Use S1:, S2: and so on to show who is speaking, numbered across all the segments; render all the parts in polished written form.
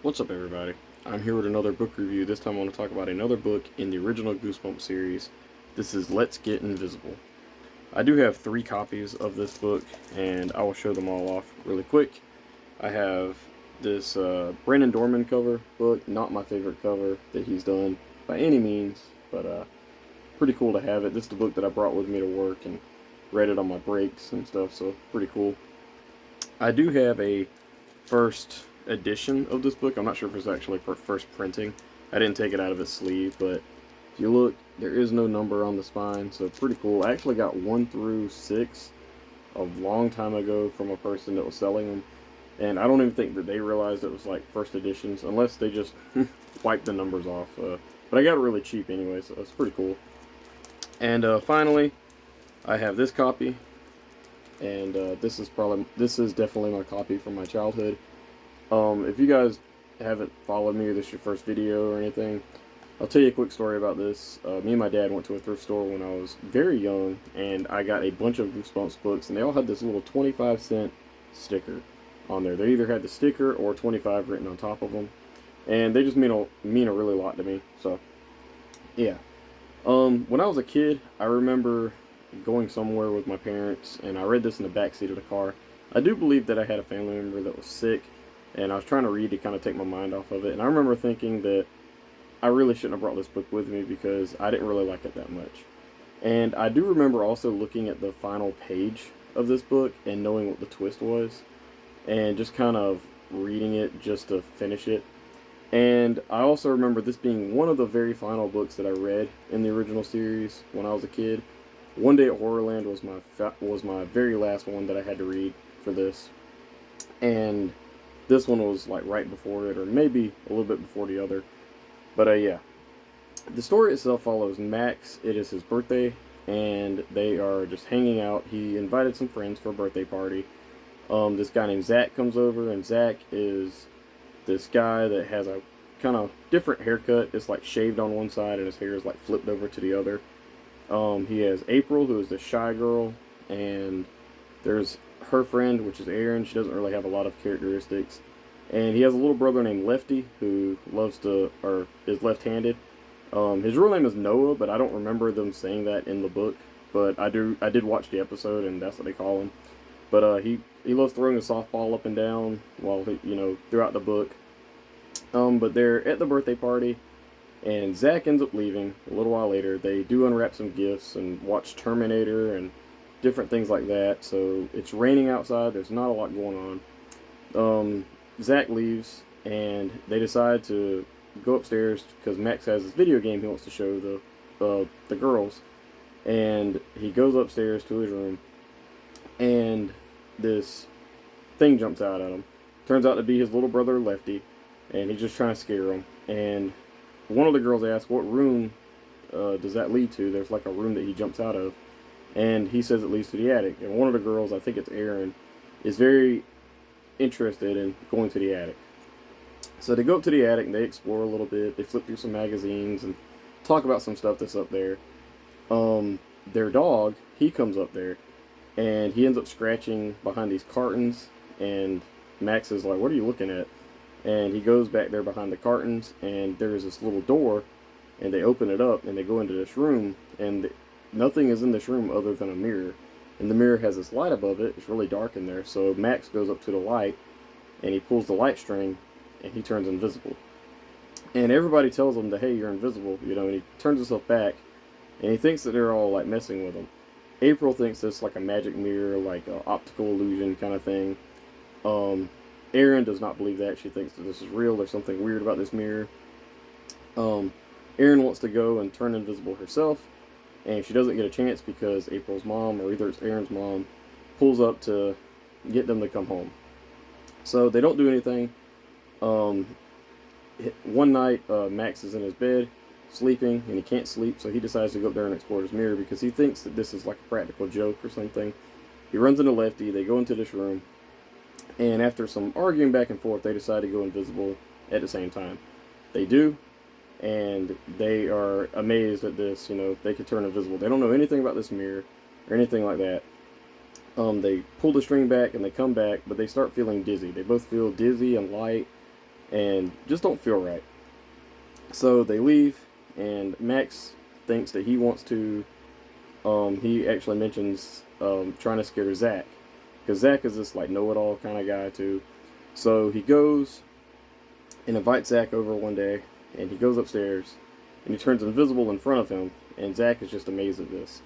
S1: What's up, everybody? I'm here with another book review. This time I want to talk about another book in the original Goosebumps series. This is Let's Get Invisible. I do have 3 copies of this book, and I will show them all off really quick. I have this Brandon Dorman cover book, not my favorite cover that he's done by any means, but pretty cool to have it. This is the book that I brought with me to work and read it on my breaks and stuff, so pretty cool. I do have a first edition of this book. I'm not sure if it's actually first printing. I didn't take it out of its sleeve, but if you look, there is no number on the spine, so pretty cool. I actually got 1 through 6 a long time ago from a person that was selling them, and I don't even think that they realized it was like first editions, unless they just wiped the numbers off. But I got it really cheap anyway, so it's pretty cool. And finally, I have this copy, and this is definitely my copy from my childhood. If you guys haven't followed me, or this is your first video or anything, I'll tell you a quick story about this. Me and my dad went to a thrift store when I was very young, and I got a bunch of Goosebumps books, and they all had this little 25-cent sticker on there. They either had the sticker or 25 written on top of them, and they just mean a really lot to me. So, yeah. When I was a kid, I remember going somewhere with my parents, and I read this in the back seat of the car. I do believe that I had a family member that was sick, and I was trying to read to kind of take my mind off of it. And I remember thinking that I really shouldn't have brought this book with me because I didn't really like it that much. And I do remember also looking at the final page of this book and knowing what the twist was, and just kind of reading it just to finish it. And I also remember this being one of the very final books that I read in the original series when I was a kid. One Day at Horrorland was my very last one that I had to read for this, and this one was like right before it, or maybe a little bit before the other. But yeah, the story itself follows Max. It is his birthday, and they are just hanging out. He invited some friends for a birthday party. This guy named Zach comes over, and Zach is this guy that has a kind of different haircut. It's like shaved on one side, and his hair is like flipped over to the other. He has April, who is the shy girl, and there's her friend, which is Erin. She doesn't really have a lot of characteristics. And he has a little brother named Lefty, who is left-handed. His real name is Noah, but I don't remember them saying that in the book. But I did watch the episode, and that's what they call him. But he loves throwing a softball up and down while throughout the book. But they're at the birthday party, and Zach ends up leaving a little while later. They do unwrap some gifts and watch Terminator and different things like that. So it's raining outside. There's not a lot going on. Zach leaves, and they decide to go upstairs because Max has this video game he wants to show the girls. And he goes upstairs to his room, and this thing jumps out at him. Turns out to be his little brother Lefty, and he's just trying to scare him. And one of the girls asks, "What room does that lead to?" There's like a room that he jumps out of, and he says it leads to the attic. And one of the girls, I think it's Erin, is very interested in going to the attic. So they go up to the attic and they explore a little bit. They flip through some magazines and talk about some stuff that's up there. Their dog, he comes up there, and he ends up scratching behind these cartons, and Max is like, "What are you looking at?" And he goes back there behind the cartons, and there's this little door, and they open it up, and they go into this room, and nothing is in this room other than a mirror. And the mirror has this light above it. It's really dark in there. So Max goes up to the light, and he pulls the light string, and he turns invisible. And everybody tells him that, "Hey, you're invisible," and he turns himself back, and he thinks that they're all like messing with him. April thinks it's like a magic mirror, like an optical illusion kind of thing. Erin does not believe that. She thinks that this is real. There's something weird about this mirror. Erin wants to go and turn invisible herself, and she doesn't get a chance because April's mom, or either it's Erin's mom, pulls up to get them to come home. So they don't do anything. One night, Max is in his bed, sleeping, and he can't sleep, so he decides to go up there and explore his mirror because he thinks that this is like a practical joke or something. He runs into Lefty. They go into this room, and after some arguing back and forth, they decide to go invisible at the same time. They do, and they are amazed at this. They can turn invisible. They don't know anything about this mirror or anything like that. They pull the string back and they come back, but they start feeling dizzy. They both feel dizzy and light, and just don't feel right. So they leave, and Max thinks that he wants to. He actually mentions trying to scare Zach, because Zach is this like know-it-all kind of guy too. So he goes and invites Zach over one day, and he goes upstairs, and he turns invisible in front of him, and Zach is just amazed at this,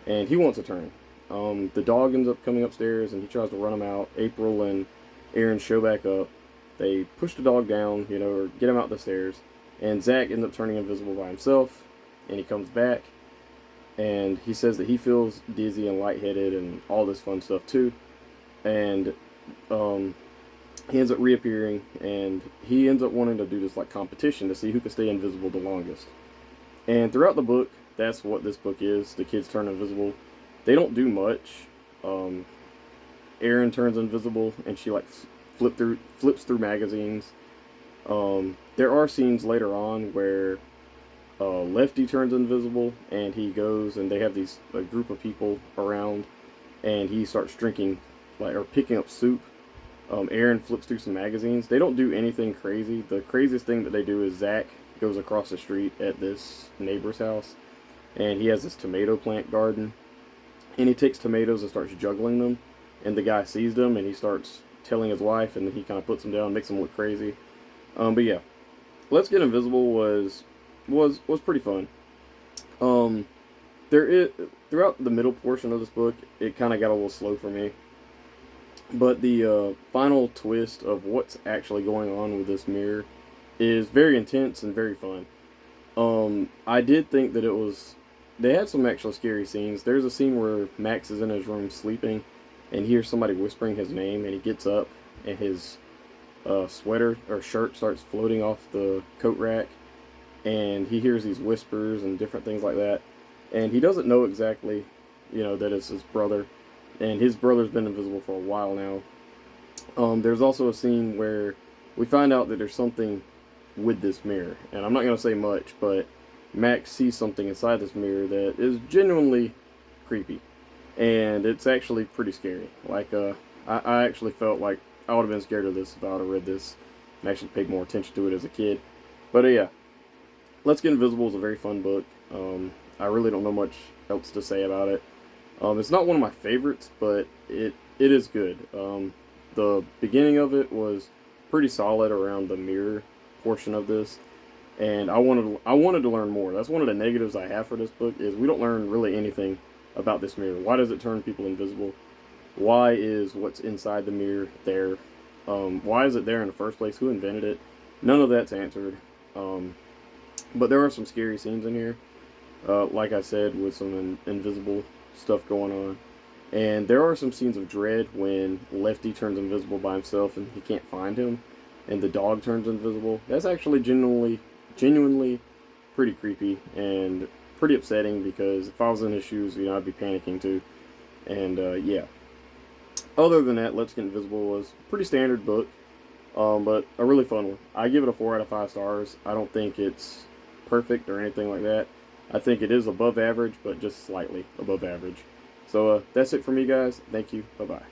S1: and he wants a turn. The dog ends up coming upstairs, and he tries to run him out. April and Aaron show back up. They push the dog down, or get him out the stairs, and Zach ends up turning invisible by himself, and he comes back, and he says that he feels dizzy and lightheaded and all this fun stuff too, and he ends up reappearing, and he ends up wanting to do this like competition to see who can stay invisible the longest. And throughout the book, that's what this book is. The kids turn invisible. They don't do much. Um, Erin turns invisible, and she like flips through magazines. There are scenes later on where Lefty turns invisible, and he goes, and they have these a group of people around, and he starts drinking like or picking up soup. Aaron flips through some magazines. They don't do anything crazy. The craziest thing that they do is Zach goes across the street at this neighbor's house, and he has this tomato plant garden, and he takes tomatoes and starts juggling them, and the guy sees them, and he starts telling his wife, and then he kind of puts them down, makes them look crazy. But yeah, Let's Get Invisible was pretty fun. Um, there is throughout the middle portion of this book, it kind of got a little slow for me. But the final twist of what's actually going on with this mirror is very intense and very fun. I did think that it was. They had some actual scary scenes. There's a scene where Max is in his room sleeping, and he hears somebody whispering his name, and he gets up, and his sweater or shirt starts floating off the coat rack, and he hears these whispers and different things like that, and he doesn't know exactly, that it's his brother, and his brother's been invisible for a while now. There's also a scene where we find out that there's something with this mirror, and I'm not going to say much, but Max sees something inside this mirror that is genuinely creepy, and it's actually pretty scary. Like, I actually felt like I would have been scared of this if I would have read this and actually paid more attention to it as a kid. But yeah, Let's Get Invisible is a very fun book. I really don't know much else to say about it. It's not one of my favorites, but it is good. The beginning of it was pretty solid around the mirror portion of this, and I wanted to learn more. That's one of the negatives I have for this book is we don't learn really anything about this mirror. Why does it turn people invisible? Why is what's inside the mirror there? Why is it there in the first place? Who invented it? None of that's answered. But there are some scary scenes in here, like I said, with some invisible stuff going on. And there are some scenes of dread when Lefty turns invisible by himself and he can't find him, and the dog turns invisible. That's actually genuinely pretty creepy and pretty upsetting, because if I was in his shoes, I'd be panicking too. And yeah. Other than that, Let's Get Invisible was a pretty standard book, but a really fun one. I give it a 4 out of 5 stars. I don't think it's perfect or anything like that. I think it is above average, but just slightly above average. So that's it for me, guys. Thank you. Bye-bye.